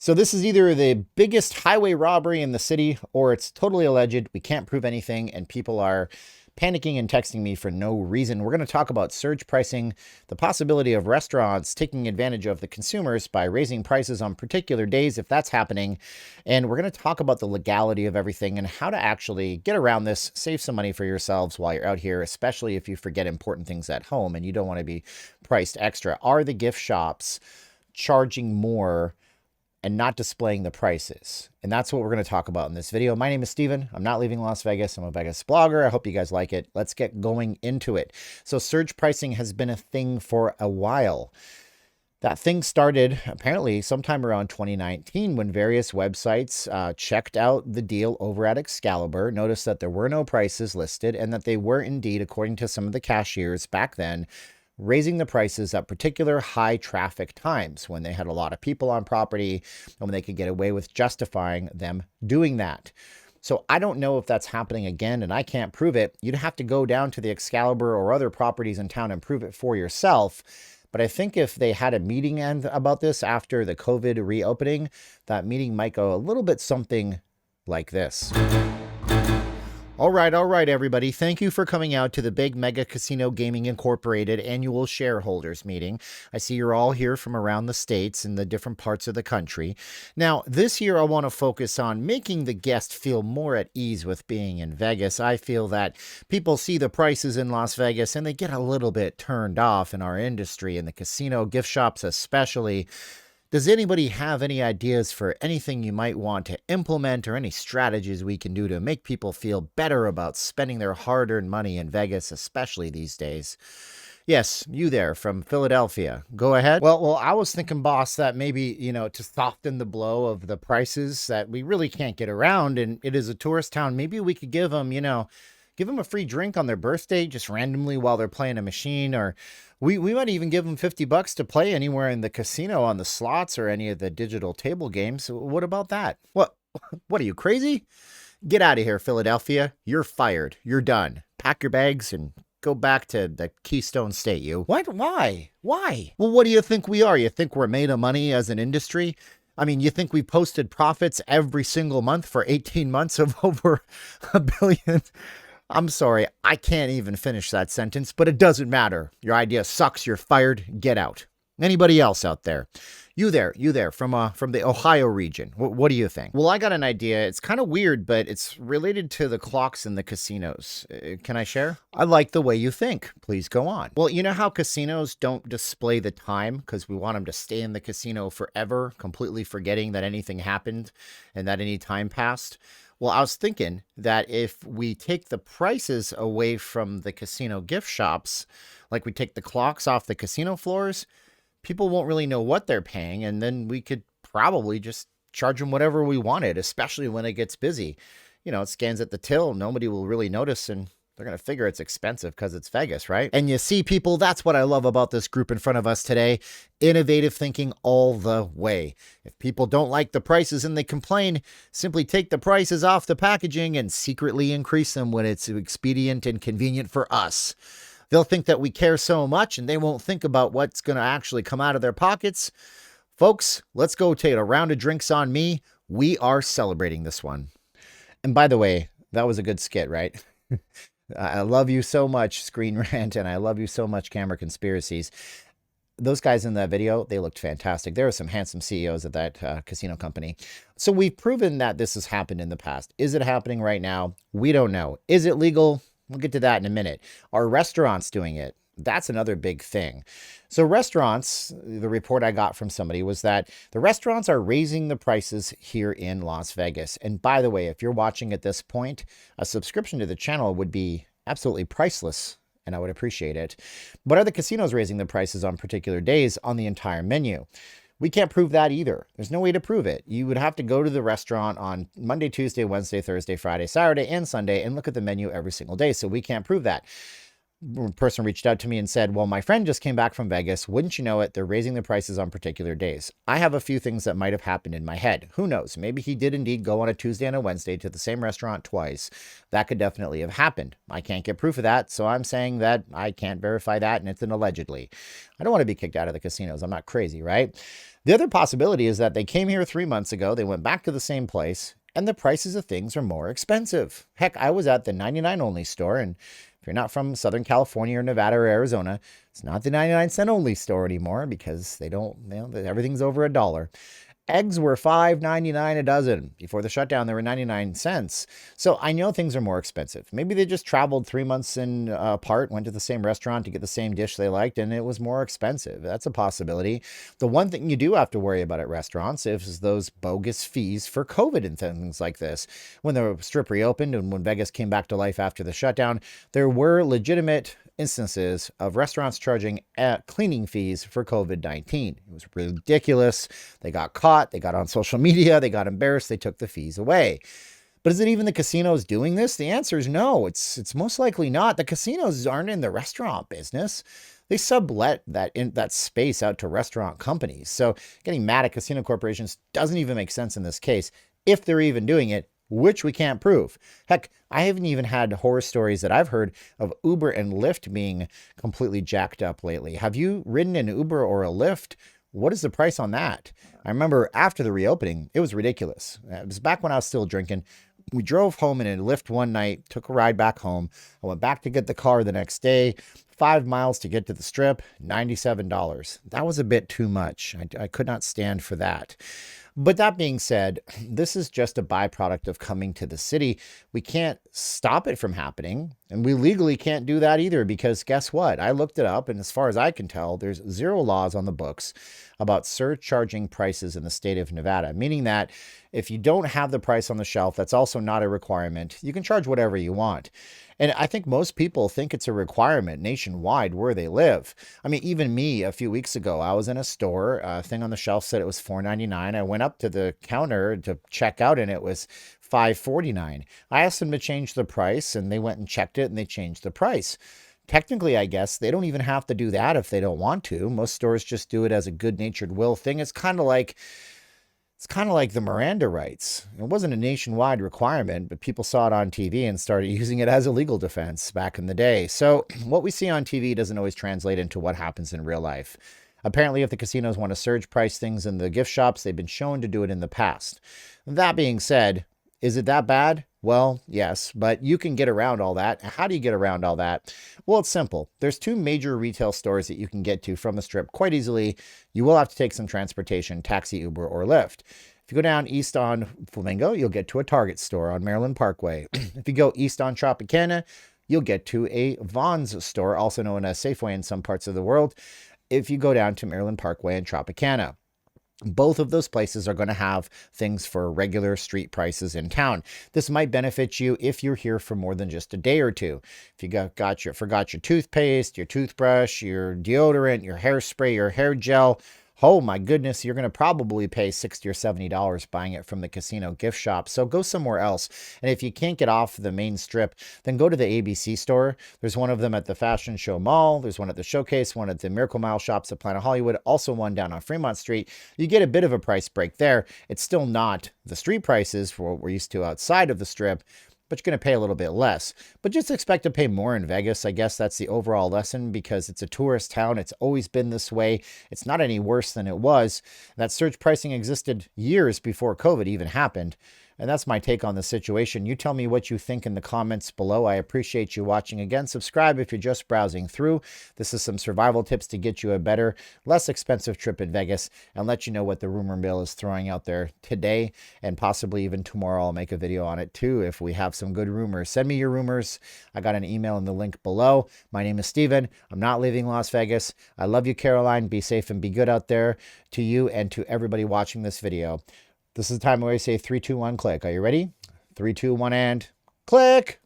So this is either the biggest highway robbery in the city or it's totally alleged. We can't prove anything and people are panicking and texting me for no reason. We're going to talk about surge pricing, the possibility of restaurants taking advantage of the consumers by raising prices on particular days if that's happening. And we're going to talk about the legality of everything and how to actually get around this, save some money for yourselves while you're out here, especially if you forget important things at home and you don't want to be priced extra. Are the gift shops charging more and not displaying the prices? And that's what we're going to talk about in this video. My name is Steven. I'm not leaving Las Vegas. I'm a Vegas blogger. I hope you guys like it. Let's get going into it. So surge pricing has been a thing for a while. That thing started apparently sometime around 2019 when various websites checked out the deal over at Excalibur, noticed that there were no prices listed and that they were indeed, according to some of the cashiers back then, raising the prices at particular high traffic times when they had a lot of people on property and when they could get away with justifying them doing that. So I don't know if that's happening again and I can't prove it. You'd have to go down to the Excalibur or other properties in town and prove it for yourself. But I think if they had a meeting about this after the COVID reopening, that meeting might go a little bit something like this. All right, everybody. Thank you for coming out to the Big Mega Casino Gaming Incorporated annual shareholders meeting. I see you're all here from around the states and the different parts of the country. Now, this year I want to focus on making the guest feel more at ease with being in Vegas. I feel that people see the prices in Las Vegas and they get a little bit turned off in our industry, in the casino, gift shops especially. Does anybody have any ideas for anything you might want to implement or any strategies we can do to make people feel better about spending their hard-earned money in Vegas, especially these days? Yes, you there from Philadelphia. Go ahead. Well, I was thinking, boss, that maybe, to soften the blow of the prices that we really can't get around, and it is a tourist town, maybe we could give them, give them a free drink on their birthday just randomly while they're playing a machine, or we might even give them $50 to play anywhere in the casino on the slots or any of the digital table games. What about that? What are you, crazy? Get out of here, Philadelphia. You're fired. You're done. Pack your bags and go back to the Keystone State, you. What? Why? Well, what do you think we are? You think we're made of money as an industry? I mean, you think we posted profits every single month for 18 months of over $1 billion? I'm sorry, I can't even finish that sentence, but it doesn't matter. Your idea sucks. You're fired. Get out. Anybody else out there? You there from the Ohio region. What do you think? Well, I got an idea. It's kind of weird, but it's related to the clocks in the casinos. Can I share? I like the way you think. Please go on. Well, you know how casinos don't display the time because we want them to stay in the casino forever, completely forgetting that anything happened and that any time passed? Well, I was thinking that if we take the prices away from the casino gift shops, like we take the clocks off the casino floors, people won't really know what they're paying, and then we could probably just charge them whatever we wanted, especially when it gets busy. It scans at the till, nobody will really notice, and they're going to figure it's expensive because it's Vegas, right? And you see, people, that's what I love about this group in front of us today. Innovative thinking all the way. If people don't like the prices and they complain, simply take the prices off the packaging and secretly increase them when it's expedient and convenient for us. They'll think that we care so much and they won't think about what's going to actually come out of their pockets. Folks, let's go take a round of drinks on me. We are celebrating this one. And by the way, that was a good skit, right? I love you so much, Screen Rant, and I love you so much, Camera Conspiracies. Those guys in that video, they looked fantastic. There are some handsome CEOs of that casino company. So we've proven that this has happened in the past. Is it happening right now? We don't know. Is it legal? We'll get to that in a minute. Are restaurants doing it? That's another big thing. So restaurants, the report I got from somebody was that the restaurants are raising the prices here in Las Vegas. And by the way, if you're watching at this point, a subscription to the channel would be absolutely priceless, and I would appreciate it. But are the casinos raising the prices on particular days on the entire menu? We can't prove that either. There's no way to prove it. You would have to go to the restaurant on Monday, Tuesday, Wednesday, Thursday, Friday, Saturday, and Sunday and look at the menu every single day. So we can't prove that. A person reached out to me and said, well, my friend just came back from Vegas. Wouldn't you know it? They're raising the prices on particular days. I have a few things that might have happened in my head. Who knows? Maybe he did indeed go on a Tuesday and a Wednesday to the same restaurant twice. That could definitely have happened. I can't get proof of that. So I'm saying that I can't verify that. And it's an allegedly. I don't want to be kicked out of the casinos. I'm not crazy, right? The other possibility is that they came here 3 months ago, they went back to the same place, and the prices of things are more expensive. Heck, I was at the 99 only store, and if you're not from Southern California or Nevada or Arizona, it's not the 99-cent only store anymore because they don't, everything's over $1. Eggs were $5.99 a dozen. Before the shutdown, they were 99 cents. So I know things are more expensive. Maybe they just traveled 3 months apart, went to the same restaurant to get the same dish they liked, and it was more expensive. That's a possibility. The one thing you do have to worry about at restaurants is those bogus fees for COVID and things like this. When the strip reopened and when Vegas came back to life after the shutdown, there were legitimate instances of restaurants charging cleaning fees for COVID-19. It was ridiculous. They got caught. They got on social media. They got embarrassed. They took the fees away. But is it even the casinos doing this? The answer is no. It's most likely not. The casinos aren't in the restaurant business. They sublet that space out to restaurant companies. So getting mad at casino corporations doesn't even make sense in this case, if they're even doing it, which we can't prove. Heck, I haven't even had horror stories that I've heard of Uber and Lyft being completely jacked up lately. Have you ridden an Uber or a Lyft? What is the price on that? I remember after the reopening, it was ridiculous. It was back when I was still drinking. We drove home in a Lyft one night, took a ride back home. I went back to get the car the next day, 5 miles to get to the strip, $97. That was a bit too much. I could not stand for that. But that being said, this is just a byproduct of coming to the city. We can't stop it from happening, and we legally can't do that either because guess what? I looked it up, and as far as I can tell, there's 0 laws on the books about surcharging prices in the state of Nevada, meaning that if you don't have the price on the shelf, that's also not a requirement. You can charge whatever you want. And I think most people think it's a requirement nationwide where they live. I mean, even me a few weeks ago, I was in a store, a thing on the shelf said it was $4.99. I went up to the counter to check out and it was $5.49. I asked them to change the price and they went and checked it and they changed the price. Technically, I guess they don't even have to do that if they don't want to. Most stores just do it as a good-natured will thing. It's kind of like the Miranda rights. It wasn't a nationwide requirement, but people saw it on TV and started using it as a legal defense back in the day. So what we see on TV doesn't always translate into what happens in real life. Apparently, if the casinos want to surge price things in the gift shops, they've been shown to do it in the past. That being said, is it that bad? Well, yes, but you can get around all that. How do you get around all that? Well, it's simple. There's 2 major retail stores that you can get to from the strip quite easily. You will have to take some transportation, taxi, Uber, or Lyft. If you go down east on Flamingo, you'll get to a Target store on Maryland Parkway. If you go east on Tropicana, you'll get to a Vons store, also known as Safeway in some parts of the world, if you go down to Maryland Parkway and Tropicana. Both of those places are going to have things for regular street prices in town. This might benefit you if you're here for more than just a day or two. If you forgot your toothpaste, your toothbrush, your deodorant, your hairspray, your hair gel, oh my goodness, you're going to probably pay $60 or $70 buying it from the casino gift shop. So go somewhere else. And if you can't get off the main strip, then go to the ABC store. There's one of them at the Fashion Show Mall. There's one at the Showcase, one at the Miracle Mile shops at Planet Hollywood, also one down on Fremont Street. You get a bit of a price break there. It's still not the street prices for what we're used to outside of the strip, but you're going to pay a little bit less. But just expect to pay more in Vegas. I guess that's the overall lesson because it's a tourist town. It's always been this way. It's not any worse than it was. That surge pricing existed years before COVID even happened. And that's my take on the situation. You tell me what you think in the comments below. I appreciate you watching. Again, subscribe if you're just browsing through. This is some survival tips to get you a better, less expensive trip in Vegas and let you know what the rumor mill is throwing out there today and possibly even tomorrow. I'll make a video on it too if we have some good rumors. Send me your rumors. I got an email in the link below. My name is Steven. I'm not leaving Las Vegas. I love you, Caroline. Be safe and be good out there to you and to everybody watching this video. This is the time where I say 3, 2, 1, click. Are you ready? 3, 2, 1, and click.